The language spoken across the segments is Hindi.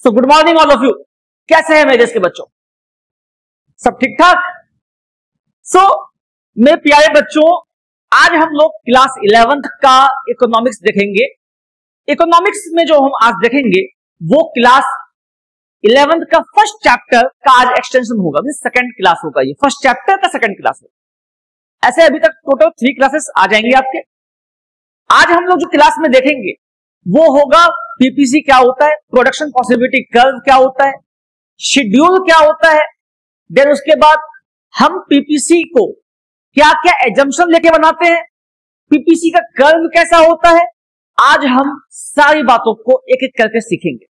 So good morning all of you. कैसे हैं मेरे देश के बच्चों? सब ठीक ठाक? सो मेरे प्यारे बच्चों, आज हम लोग क्लास 11th का इकोनॉमिक्स देखेंगे। इकोनॉमिक्स में जो हम आज देखेंगे वो क्लास 11th का फर्स्ट चैप्टर का आज एक्सटेंशन होगा, मींस सेकंड क्लास होगा। ये फर्स्ट चैप्टर का सेकंड क्लास होगा। ऐसे अभी तक टोटल 3 क्लासेस आ जाएंगे आपके। आज हम लोग जो क्लास में देखेंगे वो होगा पीपीसी क्या होता है, प्रोडक्शन पॉसिबिलिटी कर्व क्या होता है, शेड्यूल क्या होता है, देन उसके बाद हम पीपीसी को क्या क्या एजम्पशन लेके बनाते हैं, पीपीसी का कर्व कैसा होता है। आज हम सारी बातों को एक एक करके सीखेंगे।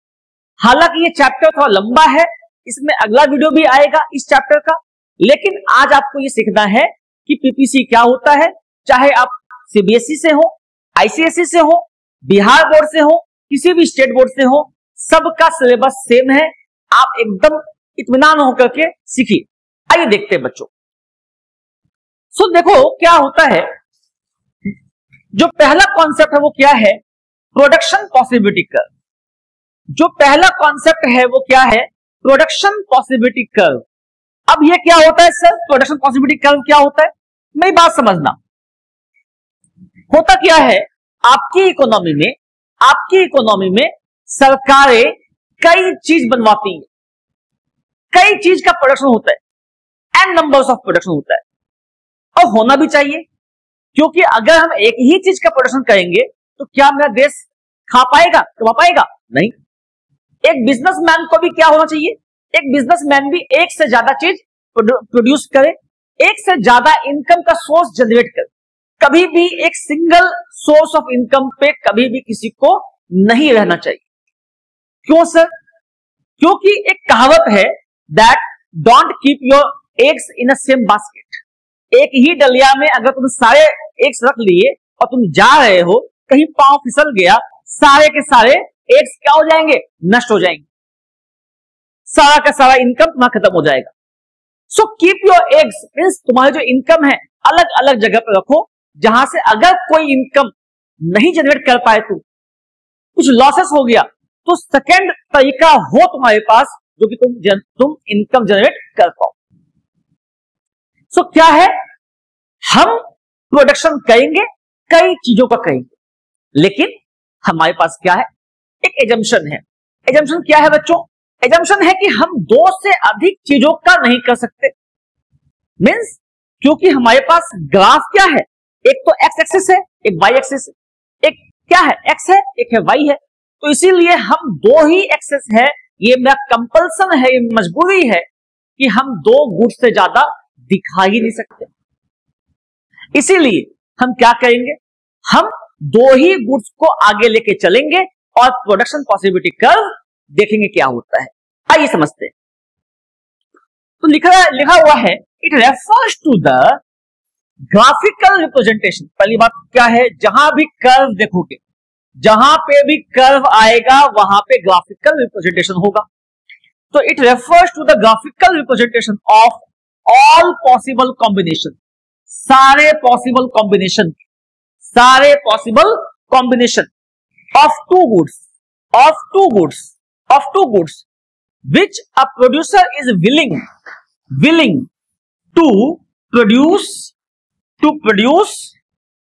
हालांकि ये चैप्टर थोड़ा लंबा है, इसमें अगला वीडियो भी आएगा इस चैप्टर का, लेकिन आज आपको ये सीखना है कि पीपीसी क्या होता है। चाहे आप सीबीएसई से हो, आईसीएसई से हो, बिहार बोर्ड से हो, किसी भी स्टेट बोर्ड से हो, सबका सिलेबस सेम है। आप एकदम इत्मीनान होकर के सीखिए। आइए देखते हैं बच्चों। सो देखो क्या होता है। जो पहला कॉन्सेप्ट है वो क्या है? Production possibility curve. जो पहला कॉन्सेप्ट है वो क्या है? Production possibility curve. अब ये क्या होता है सर? प्रोडक्शन पॉसिबिलिटी कर्व क्या होता है? मेरी बात समझना। होता क्या है, आपकी इकोनॉमी में सरकारें कई चीज बनवाती हैं, कई चीज का प्रोडक्शन होता है, एन नंबर्स ऑफ प्रोडक्शन होता है, और होना भी चाहिए। क्योंकि अगर हम एक ही चीज का प्रोडक्शन करेंगे तो क्या मेरा देश खा पाएगा, कमा पाएगा? नहीं। एक बिजनेसमैन को भी क्या होना चाहिए? एक बिजनेसमैन भी एक से ज्यादा चीज प्रोड्यूस करे, एक से ज्यादा इनकम का सोर्स जनरेट करे। कभी भी एक सिंगल सोर्स ऑफ इनकम पे कभी भी किसी को नहीं रहना चाहिए। क्यों सर? क्योंकि एक कहावत है that don't keep your eggs in a same basket. एक ही डलिया में अगर तुम सारे एग्स रख लिए और तुम जा रहे हो, कहीं पांव फिसल गया, सारे के सारे एग्स क्या हो जाएंगे? नष्ट हो जाएंगे। सारा का सारा इनकम तुम्हारा खत्म हो जाएगा। So keep your eggs means तुम्हारे जो इनकम है अलग अलग जगह पर रखो, जहां से अगर कोई इनकम नहीं जनरेट कर पाए, तो कुछ लॉसेस हो गया, तो सेकंड तरीका हो तुम्हारे पास जो कि तुम इनकम जनरेट कर पाओ। सो क्या है? हम प्रोडक्शन करेंगे, कई चीजों का करेंगे, लेकिन हमारे पास क्या है? एक एजम्पशन है। एजम्पशन क्या है बच्चों? एजम्पशन है कि हम 2 से अधिक चीजों का नहीं कर सकते। मींस क्योंकि हमारे पास ग्राफ क्या है? एक तो एक्स एक्सिस है, एक वाई एक्सिस है। एक क्या है? एक्स है, एक है वाई है। तो इसीलिए हम 2 ही एक्सेस है। ये मेरा कंपल्सन है, ये मजबूरी है कि हम 2 गुड्स से ज्यादा दिखा ही नहीं सकते। इसीलिए हम क्या करेंगे? हम 2 ही गुड्स को आगे लेके चलेंगे और प्रोडक्शन पॉसिबिलिटी कर्व देखेंगे क्या होता है। आइए समझते हैं। तो लिखा हुआ है it refers to the graphical representation. पहली बात क्या है? जहां भी कर्व देखोगे, जहां पे भी कर्व आएगा वहां पे ग्राफिकल रिप्रेजेंटेशन होगा। तो it refers to the graphical representation of all possible combination. सारे possible combination of two goods which a producer is willing to produce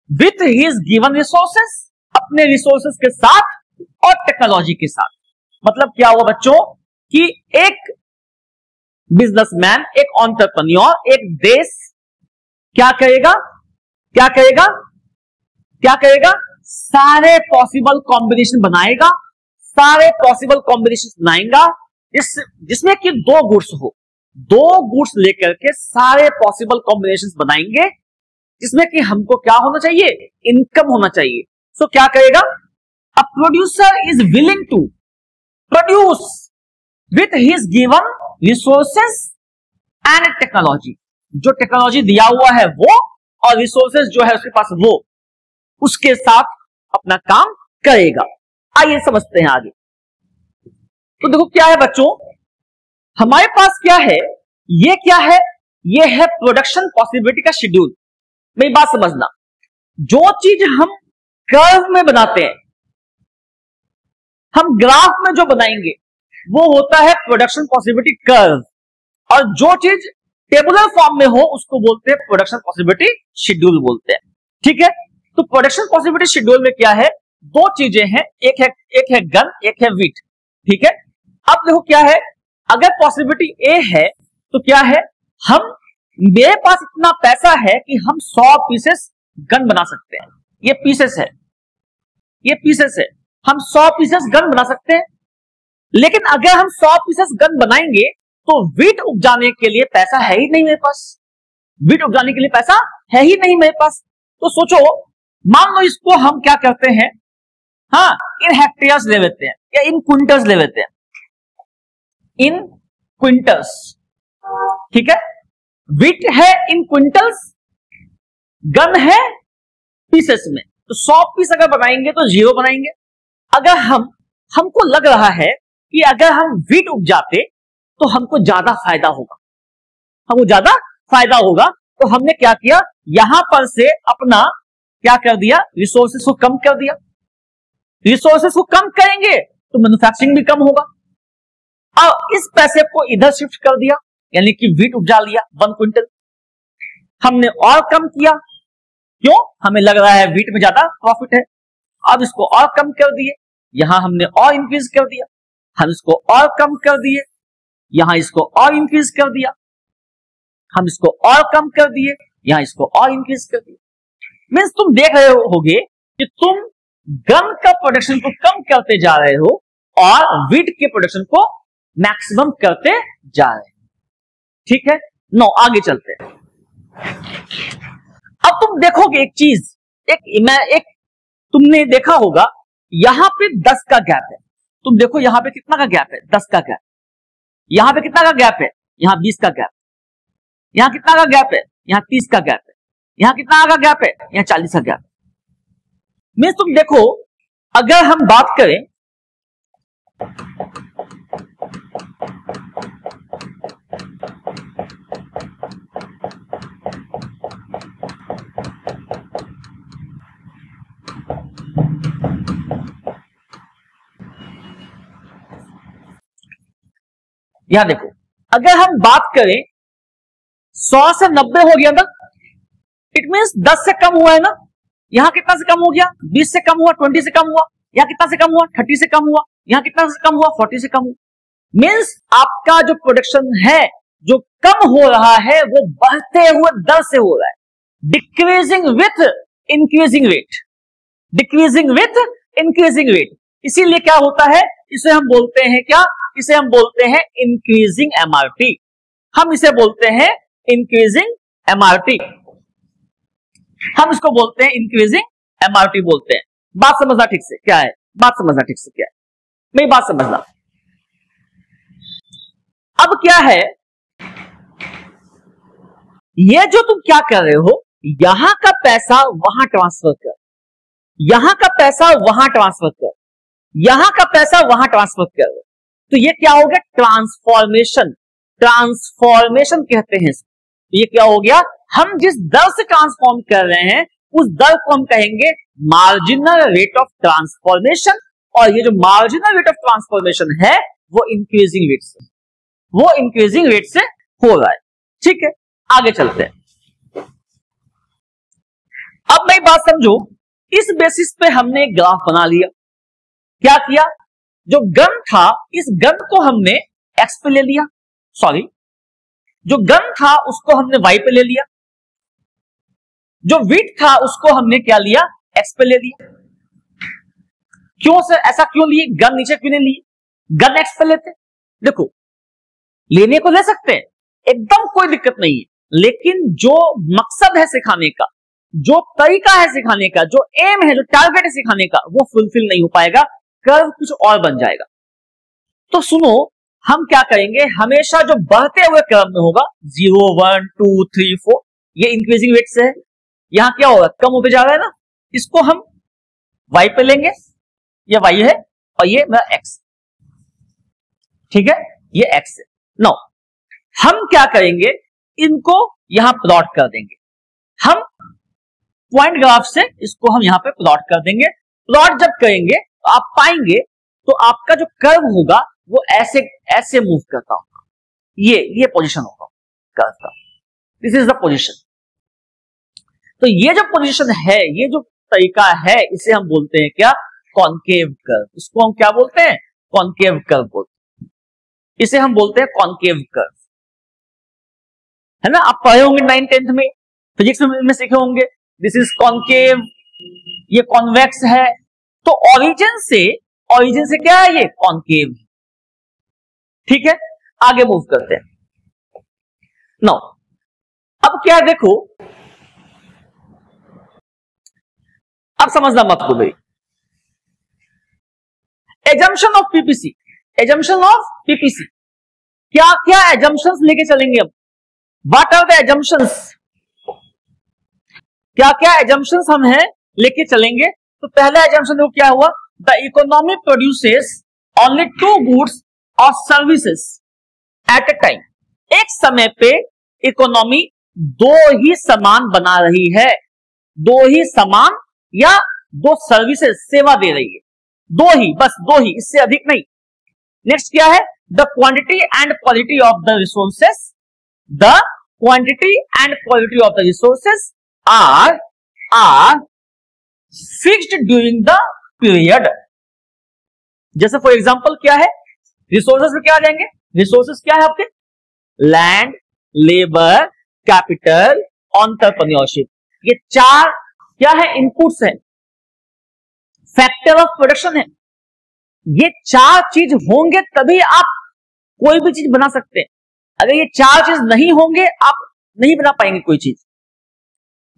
with his given resources, अपने रिसोर्सेस के साथ और टेक्नोलॉजी के साथ। मतलब क्या हुआ बच्चों कि एक बिजनेसमैन, एक एंटरप्रेन्योर, एक देश क्या करेगा? सारे पॉसिबल कॉम्बिनेशन बनाएगा, जिसमें कि 2 गुड्स हो। 2 गुड्स लेकर के सारे पॉसिबल कॉम्बिनेशंस बनाएंगे, जिसमें कि हमको क्या होना चाहिए? इनकम होना चाहिए। सो क्या करेगा? A producer is willing to produce with his given resources and technology. जो टेक्नोलॉजी दिया हुआ है वो, और रिसोर्सेस जो है उसके पास वो, उसके साथ अपना काम करेगा। आइए समझते हैं आगे। तो देखो क्या है बच्चों, हमारे पास क्या है? ये क्या है? ये है प्रोडक्शन पॉसिबिलिटी का शेड्यूल। मेरी बात समझना। जो चीज हम कर्व में बनाते हैं, हम ग्राफ में जो बनाएंगे वो होता है प्रोडक्शन पॉसिबिलिटी कर्व, और जो चीज टेबुलर फॉर्म में हो उसको बोलते हैं प्रोडक्शन पॉसिबिलिटी शेड्यूल बोलते हैं। ठीक है, तो प्रोडक्शन पॉसिबिलिटी शेड्यूल में क्या है, दो चीजें हैं, एक है गन, एक है व्हीट। ठीक है, अब देखो क्या है, अगर पॉसिबिलिटी ए है तो क्या है, हम मेरे पास इतना पैसा है कि हम 100 पीसेस गन बना सकते हैं। ये पीसेस है, ये पीसेस है, हम 100 पीसेस गन बना सकते हैं। लेकिन अगर हम 100 पीसेस गन बनाएंगे तो व्हीट उपजाने के लिए पैसा है ही नहीं मेरे पास, व्हीट उपजाने के लिए पैसा है ही नहीं मेरे पास। तो सोचो, मान लो इसको हम क्या करते हैं, हाँ, इन हेक्टेयर्स ले लेते हैं या इन क्विंटल्स ले लेते हैं, इन क्विंटल्स। ठीक है, व्हीट है इन क्विंटल्स, गन है पीसेस में। तो 100 पीस अगर बनाएंगे तो 0 बनाएंगे। अगर हमको लग रहा है कि अगर हम व्हीट उपजाते तो हमको ज्यादा फायदा होगा, हमको ज्यादा फायदा होगा, तो हमने क्या किया, यहां पर से अपना क्या कर दिया, रिसोर्सेस को कम कर दिया। रिसोर्सेस को कम करेंगे तो मैन्युफैक्चरिंग भी कम होगा, और इस पैसे को इधर शिफ्ट कर दिया, यानी कि व्हीट उपजा लिया 1 क्विंटल। हमने और कम किया, क्यों, हमें लग रहा है व्हीट में ज्यादा प्रॉफिट है। अब इसको और कम कर दिए, यहां हमने और इंक्रीज कर दिया, हम इसको और कम कर दिए, यहां इसको और इंक्रीज कर दिया, हम इसको और कम कर दिए, यहां इसको और इंक्रीज कर दिया। मींस तुम देख रहे होगे कि तुम गन का प्रोडक्शन को कम करते जा रहे हो और व्हीट के प्रोडक्शन को मैक्सिमम करते जा रहे हो। ठीक है, नो आगे चलते हैं। अब तुम देखोगे एक चीज, एक तुमने देखा होगा, यहां पे 10 का गैप है। तुम देखो यहां पे कितना का गैप है, 10 का गैप। यहां पे कितना का गैप है, यहां 20 का गैप। यहां कितना का गैप है, यहां 30 का गैप है। यहां कितना का गैप है, यहां 40 का गैप। मींस तुम देखो, अगर हम बात करें यहां देखो, अगर हम बात करें 100 से 90 हो गया ना, इट मींस 10 से कम हुआ है ना। यहां कितना से कम हो गया, 20 से कम हुआ, 20 से कम हुआ। यहां कितना से कम हुआ, 30 से कम हुआ। यहां कितना से कम हुआ, 40 से कम हुआ। मींस आपका जो प्रोडक्शन है, जो कम हो रहा है, वो बढ़ते हुए दर से हो रहा है, decreasing with increasing rate, decreasing with increasing rate. इसीलिए क्या होता है, इसे हम बोलते हैं क्या, इसे हम बोलते हैं इंक्रीजिंग एमआरपी। हम इसे बोलते हैं इंक्रीजिंग एमआरपी, हम इसको बोलते हैं इंक्रीजिंग एमआरपी बोलते हैं। बात समझना ठीक से क्या है, बात समझना ठीक से क्या है, मेरी बात समझना। अब क्या है, ये जो तुम क्या कर रहे हो, यहां का पैसा वहां ट्रांसफर कर, यहां का पैसा वहां ट्रांसफर कर, यहां का पैसा वहां ट्रांसफर कर, तो ये क्या हो गया, ट्रांसफॉर्मेशन। ट्रांसफॉर्मेशन कहते हैं। ये क्या हो गया, हम जिस दर से ट्रांसफॉर्म कर रहे हैं उस दर को हम कहेंगे मार्जिनल रेट ऑफ ट्रांसफॉर्मेशन, और ये जो मार्जिनल रेट ऑफ ट्रांसफॉर्मेशन है वो इंक्रीजिंग रेट से, वो इंक्रीजिंग रेट से हो रहा है। ठीक है, आगे चलते हैं। अब मैं बात समझो, इस बेसिस पे हमने एक ग्राफ बना लिया। क्या किया, जो गन था इस गन को हमने एक्स पे ले लिया, सॉरी जो गन था उसको हमने वाई पे ले लिया, जो व्हीट था उसको हमने क्या लिया, एक्स पे ले लिया। क्यों सर, ऐसा क्यों लिए, गन नीचे क्यों नहीं लिए, गन एक्स पे लेते। देखो, लेने को ले सकते हैं, एकदम कोई दिक्कत नहीं है, लेकिन जो मकसद है सिखाने का, जो तरीका है सिखाने का, जो एम है, जो टारगेट है सिखाने का, वो फुलफिल नहीं हो पाएगा, कर्व कुछ और बन जाएगा। तो सुनो, हम क्या करेंगे, हमेशा जो बढ़ते हुए क्रम में होगा 0 1 2 3 4, ये इंक्रीजिंग रेट से है, यहां क्या होगा, कम होते जा रहा है ना, इसको हम y पे लेंगे, ये y है और ये मेरा x, ठीक है, ये x है। नो, हम क्या करेंगे, इनको यहां प्लॉट कर देंगे, हम पॉइंट ग्राफ से इसको हम यहां पे प्लॉट कर देंगे। प्लॉट जब करेंगे तो आप पाएंगे, तो आपका जो कर्व होगा वो ऐसे ऐसे मूव करता होगा, ये पोजीशन होगा कर्व का। This is the position. तो ये जो पोजीशन है, ये जो तरीका है, इसे हम बोलते हैं क्या? Concave curve. इसको हम क्या बोलते हैं? कॉनकेव कर्व बोलते हैं। इसे हम बोलते हैं कॉनकेव कर्व, है ना? आप पढ़े होंगे 9th 10th में, फिजिक्स में सीखे होंगे। दिस इज कॉनकेव, ये कॉन्वेक्स है। तो ओरिजिन से क्या है? ये कॉनकेव। ठीक है, आगे मूव करते हैं। नो, अब क्या है देखो, अब समझना मत को भाई। Assumption of PPC, assumption of PPC, क्या क्या एजम्पशंस लेके चलेंगे अब? What are the assumptions? क्या क्या एजम्पशंस हम हैं लेके चलेंगे? तो पहला एजम्पशन देखो क्या हुआ? The economy produces only 2 goods और सर्विसेज एट अ टाइम। एक समय पे इकोनॉमी 2 ही सामान बना रही है, 2 ही सामान या 2 सर्विसेज, सेवा दे रही है, 2 ही, बस 2 ही, इससे अधिक नहीं। नेक्स्ट क्या है? The quantity and quality of the resources, the quantity and quality of the resources are fixed during the period. जैसे फॉर एग्जांपल क्या है? रिसोर्सेस में क्या आ जाएंगे? रिसोर्सेस क्या है आपके? Land, labour, capital, entrepreneurship. ये 4 क्या है? इनपुट्स है, फैक्टर ऑफ प्रोडक्शन है। ये 4 चीज होंगे तभी आप कोई भी चीज बना सकते हैं। अगर ये 4 चीज नहीं होंगे, आप नहीं बना पाएंगे कोई चीज।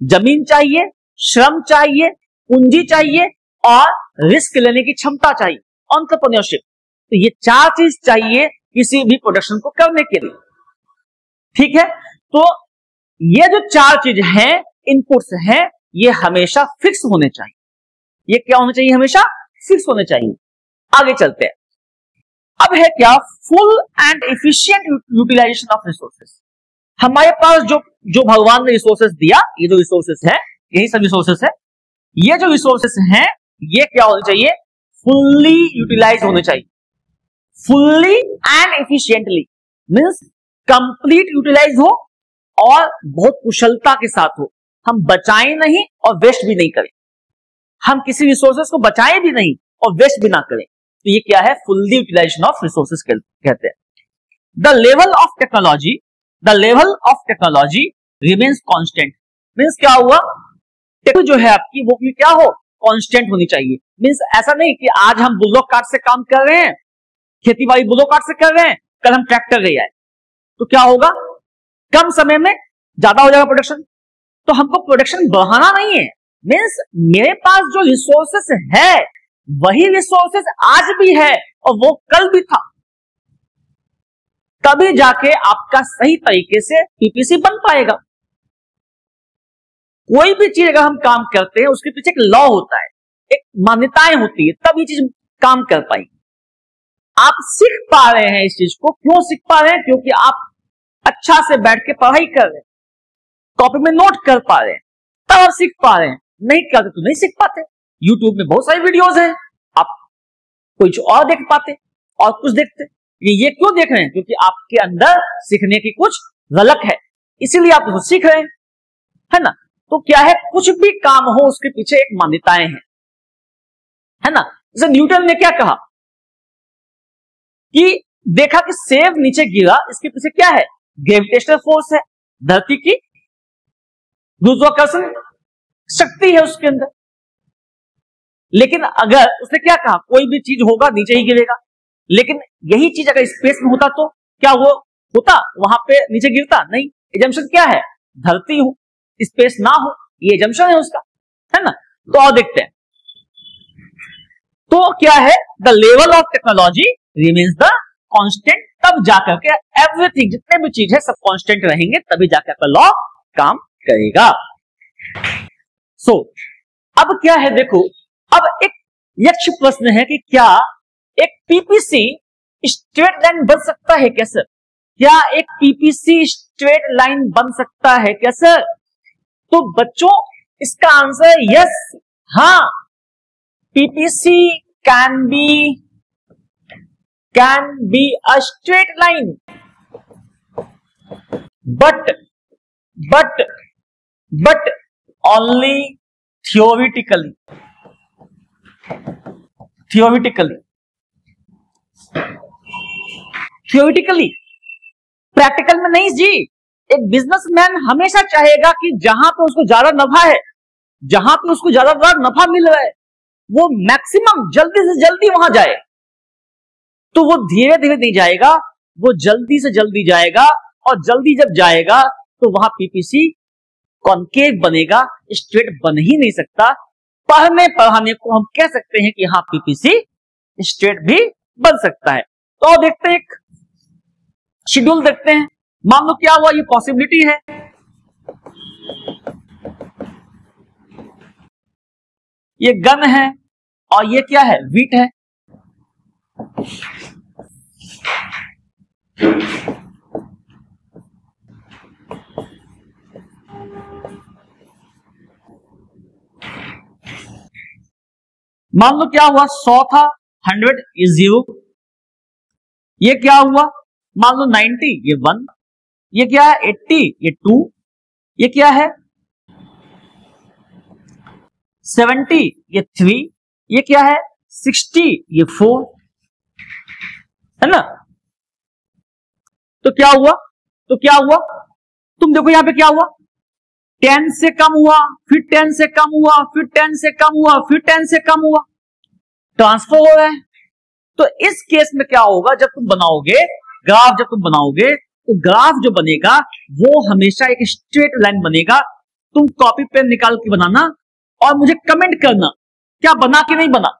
जमीन चाहिए, श्रम चाहिए, पूंजी चाहिए और रिस्क लेने की क्षमता चाहिए, एंटरप्रेन्योरशिप। तो ये 4 चीज चाहिए किसी भी प्रोडक्शन को करने के लिए। ठीक है, तो ये जो 4 चीज हैं, इनपुट्स हैं, ये हमेशा फिक्स होने चाहिए। ये क्या होना चाहिए? हमेशा फिक्स होने चाहिए। आगे चलते हैं। अब है क्या? Full and efficient utilization of resources. हमारे पास जो भगवान ने रिसोर्सेस दिया, ये जो रिसोर्सेस है, यही सब रिसोर्सेस है। ये जो रिसोर्सेस हैं, ये क्या होने चाहिए? फुल्ली यूटिलाइज होने चाहिए। Fully and efficiently means complete utilize हो और बहुत कुशलता के साथ हो। हम बचाएं नहीं और वेस्ट भी नहीं करें। हम किसी रिसोर्सेस को बचाएं भी नहीं और वेस्ट भी ना करें। तो ये क्या है? फुल्ली यूटिलाइजेशन ऑफ रिसोर्सेस कहते हैं। The level of technology remains constant. Means क्या हुआ? टेक्नोलॉजी जो है आपकी, वो भी क्या हो? कांस्टेंट होनी चाहिए। मींस ऐसा नहीं कि आज हम बुलोक कार्ट से काम कर रहे हैं, खेती बाड़ी बुलोक कार्ट से कर रहे हैं, कल हम ट्रैक्टर ले आए, तो क्या होगा? कम समय में ज्यादा हो जाएगा प्रोडक्शन। तो हमको प्रोडक्शन बढ़ाना नहीं है। मींस मेरे पास जो रिसोर्सेस है, वही रिसोर्सेस आज भी है और वो कल भी था, तभी जाके आपका सही तरीके से पीपीसी बन पाएगा। कोई भी चीज अगर हम काम करते हैं, उसके पीछे एक लॉ होता है, एक मान्यताएं होती है, तब ये चीज काम कर पाएगी। आप सीख पा रहे हैं इस चीज को। क्यों सीख पा रहे हैं? क्योंकि आप अच्छा से बैठ के पढ़ाई कर रहे हैं, कॉपी में नोट कर पा रहे हैं, तब आप सीख पा रहे हैं। नहीं करते तो नहीं सीख पाते। यूट्यूब में बहुत सारी वीडियोस हैं, आप कुछ और देख पाते और कुछ देखते। ये क्यों देख रहे हैं? क्योंकि आपके अंदर सीखने की कुछ झलक है, इसीलिए आप उसको सीख रहे हैं, है ना? तो क्या है? कुछ भी काम हो, उसके पीछे एक मान्यताएं हैं, है ना? जैसे न्यूटन ने क्या कहा कि देखा कि सेब नीचे गिरा, इसके पीछे क्या है? ग्रेविटेशनल फोर्स है, धरती की गुरुत्वाकर्षण शक्ति है उसके अंदर। लेकिन अगर उसने क्या कहा? कोई भी चीज होगा नीचे ही गिरेगा। लेकिन यही चीज अगर स्पेस में होता तो क्या वो होता? वहां पे नीचे गिरता? नहीं। एजम्पशन क्या है? धरती हो, स्पेस ना हो, ये एजम्पशन है उसका, है ना? तो और देखते हैं। तो क्या है? The level of technology remains the constant. तब जाकर के एवरीथिंग, जितने भी चीज है, सब कांस्टेंट रहेंगे, तभी जाकर के लॉ काम करेगा। सो अब क्या है देखो, अब एक यक्ष प्रश्न है कि क्या एक पीपीसी स्ट्रेट लाइन बन सकता है क्या सर? क्या एक पीपीसी स्ट्रेट लाइन बन सकता है क्या सर? तो बच्चों इसका आंसर यस, हाँ, PPC can be can be a straight line, but only theoretically, practical में नहीं जी। एक बिजनेसमैन हमेशा चाहेगा कि जहां पे उसको ज्यादा नफा है, जहां पे उसको ज्यादा नफा मिल रहा है, वो मैक्सिमम जल्दी से जल्दी वहां जाए। तो वो धीरे धीरे नहीं जाएगा, वो जल्दी से जल्दी जाएगा, और जल्दी जब जाएगा तो वहां पीपीसी कॉन्केव बनेगा, स्ट्रेट बन ही नहीं सकता। पढ़ने पढ़ाने को हम कह सकते हैं कि हाँ पीपीसी स्ट्रेट भी बन सकता है। तो देखते हैं, एक शेड्यूल देखते हैं। मान लो क्या हुआ, ये पॉसिबिलिटी है, ये गन है और ये क्या है, वीट है। मान लो क्या हुआ, 100 था, 100 इज 0। ये क्या हुआ, मान लो 90, ये 1। ये क्या है, 80, ये 2। ये क्या है, 70, ये 3। ये क्या है, 60, ये 4, है ना। तो क्या हुआ, तुम देखो यहां पे क्या हुआ, 10 से कम हुआ, फिर 10 से कम हुआ, फिर 10 से कम हुआ, फिर 10 से कम हुआ, ट्रांसफर हो रहा है। तो इस केस में क्या होगा, जब तुम बनाओगे ग्राफ, तो ग्राफ जो बनेगा वो हमेशा एक स्ट्रेट लाइन बनेगा। तुम कॉपी पेन निकाल के बनाना और मुझे कमेंट करना क्या बना कि नहीं बना।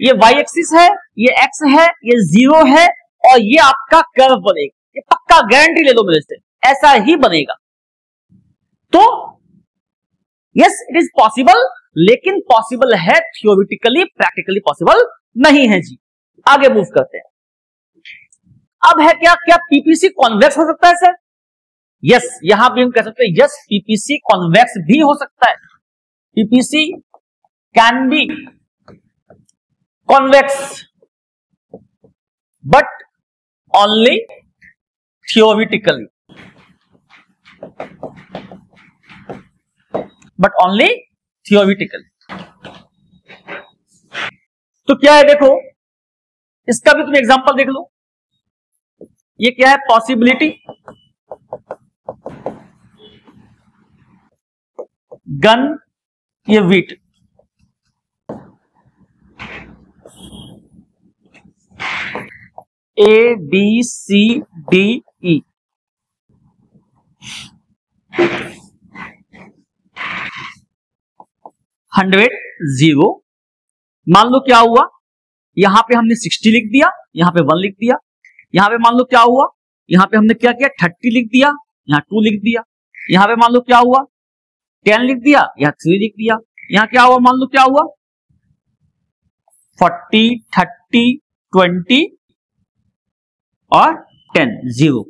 ये y एक्सिस है, ये x है, ये 0 है, और ये आपका कर्व बनेगा। ये पक्का गारंटी ले लो मेरे से, ऐसा ही बनेगा। तो यस इट इज पॉसिबल, लेकिन पॉसिबल है थियोरिटिकली, प्रैक्टिकली पॉसिबल नहीं है जी। आगे मूव करते हैं। अब है क्या पीपीसी कॉन्वेक्स हो सकता है सर? यस, यहां भी हम कह सकते हैं यस पीपीसी कॉन्वेक्स भी हो सकता है। PPC can be convex but only theoretically, तो क्या है देखो, इसका भी तुम एग्जांपल देख लो। ये क्या है, पॉसिबिलिटी, गन, ये wheat. A B C D E, 100 0। मान लो क्या हुआ, यहां पे हमने 60 लिख दिया, यहां पे 1 लिख दिया। यहां पे मान लो क्या हुआ, यहां पे हमने क्या किया, 30 लिख दिया, यहां 2 लिख दिया। यहां पे मान लो क्या हुआ, 10 लिख दिया, यहां 3 लिख दिया। यहां क्या हुआ, मान लो क्या हुआ, 40 30 20 और 10 0।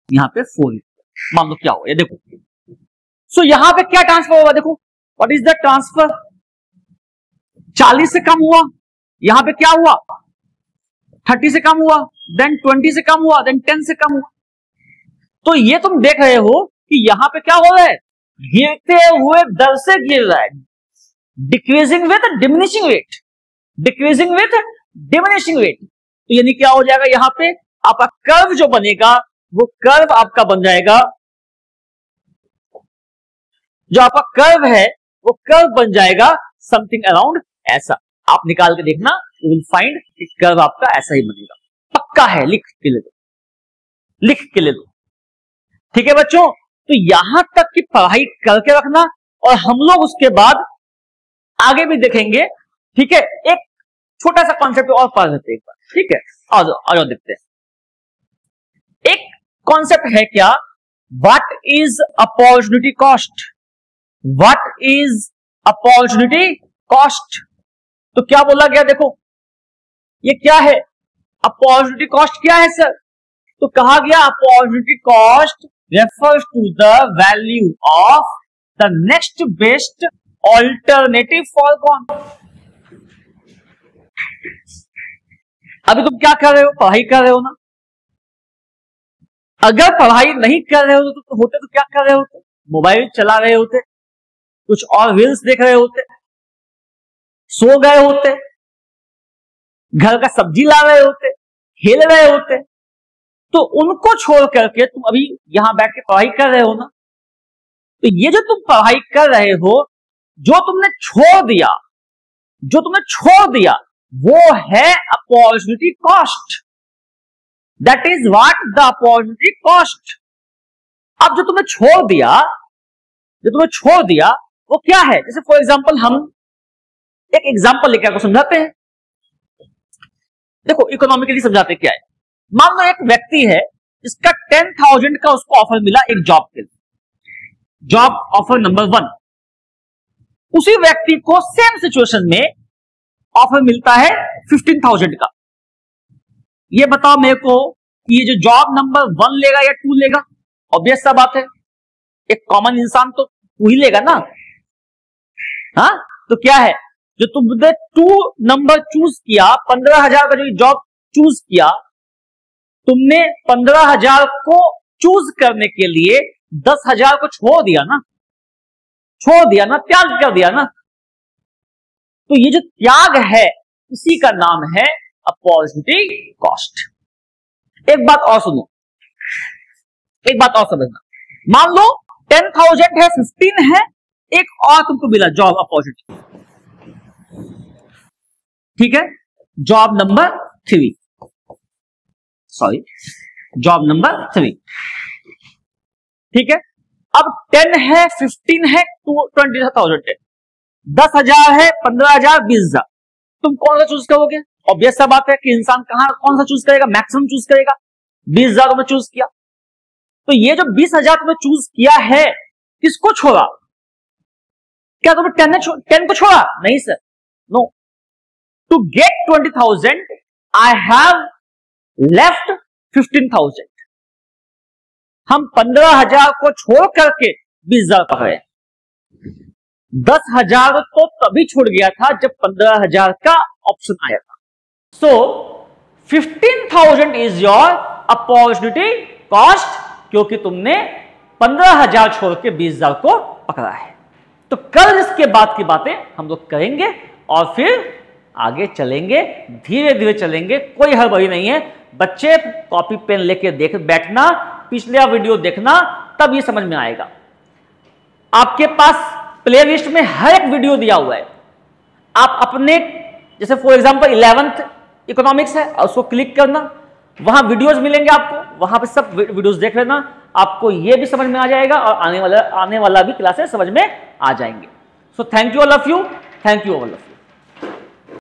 यहां पे 4 लिख दिया। मान लो क्या हुआ, ये देखो। सो यहां पे क्या ट्रांसफर होगा, देखो व्हाट इज द ट्रांसफर। 40 से कम हुआ, यहां पे क्या हुआ, 30 से कम हुआ, देन 20 से कम हुआ, देन 10 से कम हुआ। तो ये तुम देख रहे हो कि यहां पे क्या हो रहा है, गिरते हुए दर से गिर रहा है, decreasing with diminishing rate, decreasing with diminishing rate. तो यानी क्या हो जाएगा, यहां पे आपका कर्व जो बनेगा वो कर्व आपका बन जाएगा, जो आपका कर्व है वो कर्व बन जाएगा समथिंग अराउंड ऐसा। आप निकाल के देखना, यू विल फाइंड कि कर्व आपका ऐसा ही बनेगा। पक्का है, लिख के ले दो। ठीक है बच्चों, तो यहां तक की पढ़ाई करके रखना, और हम लोग उसके बाद आगे भी देखेंगे। ठीक है, एक छोटा सा कॉन्सेप्ट और पढ़ लेते हैं एक बार। ठीक है, आ जाओ देखते हैं। एक कॉन्सेप्ट है क्या, what is opportunity cost. What is opportunity cost, तो क्या बोला गया, देखो ये क्या है, अपॉर्चुनिटी कॉस्ट क्या है सर, तो कहा गया opportunity cost refers to the value of the next best alternative for कौन, अभी तुम क्या कर रहे हो? पढ़ाई कर रहे हो ना। अगर पढ़ाई नहीं कर रहे हो तो होते तो क्या कर रहे होते? मोबाइल चला रहे होते, कुछ और रील्स देख रहे होते, सो गए होते, घर का सब्जी ला रहे होते, खेल रहे होते। तो उनको छोड़ करके तुम अभी यहां बैठ के पढ़ाई कर रहे हो ना। तो ये जो तुम पढ़ाई कर रहे हो, जो तुमने छोड़ दिया वो है opportunity cost. That is what the opportunity cost. अब जो तुमने छोड़ दिया वो क्या है? जैसे फॉर एग्जांपल हम एक एग्जांपल लेकर आपको समझाते हैं। देखो इकोनॉमिकली समझाते क्या है। मान लो एक व्यक्ति है जिसका 10,000 का उसको ऑफर मिला एक जॉब के लिए, जॉब ऑफर नंबर 1। उसी व्यक्ति को सेम सिचुएशन में ऑफर मिलता है 15,000 का। ये बताओ मेरे को कि ये जो जॉब नंबर 1 लेगा या 2 लेगा? ऑब्वियस सा बात है, एक कॉमन इंसान तो 2 ही लेगा ना। हाँ, तो क्या है, जो तुमने 2 नंबर चूज किया, 15,000 का जो जॉब चूज किया, तुमने 15,000 को चूज करने के लिए 10,000 को छोड़ दिया ना, त्याग कर दिया ना। तो ये जो त्याग है इसी का नाम है अपॉर्चुनिटी कॉस्ट। एक बात और सुनो, एक बात और समझना। मान लो 10,000 है, 15 है, एक और तुमको मिला जॉब अपॉर्चुनिटी, ठीक है, जॉब नंबर 3, जॉब नंबर 3, ठीक है। अब 10 है, 15 है, 20,000 है, 10,000 है, 15,000, 20,000। तुम कौन सा चूज करोगे? ऑब्वियस सा बात है कि इंसान कौन सा चूज करेगा? मैक्सिमम चूज करेगा। 20,000 तुमने चूज किया, तो ये जो 20,000 तुमने चूज किया है, किसको छोड़ा? क्या तुमने 10 को छोड़ा? नहीं sir, no. To get 20,000 I have left 15,000। हम 15,000 को छोड़ करके 20,000 पकड़े। 10,000 तो तभी छूट गया था जब 15,000 का ऑप्शन आया था। सो 15,000 इज योर अपॉर्चुनिटी कॉस्ट, क्योंकि तुमने 15,000 छोड़ के 20,000 को पकड़ा है। तो कल इसके बाद की बातें हम लोग करेंगे और फिर आगे चलेंगे, धीरे धीरे चलेंगे, कोई हड़बड़ी नहीं है। बच्चे कॉपी पेन लेके बैठना, पिछला वीडियो देखना, तब ये समझ में आएगा। आपके पास प्लेलिस्ट में हर एक वीडियो दिया हुआ है। आप अपने, जैसे फॉर एग्जांपल 11th इकोनॉमिक्स है, उसको क्लिक करना, वहां वीडियोस मिलेंगे आपको, वहां पे सब वीडियोस देख लेना, आपको ये भी समझ में आ जाएगा और आने वाला भी क्लासेस समझ में आ जाएंगे। So thank you all of you, thank you all of you.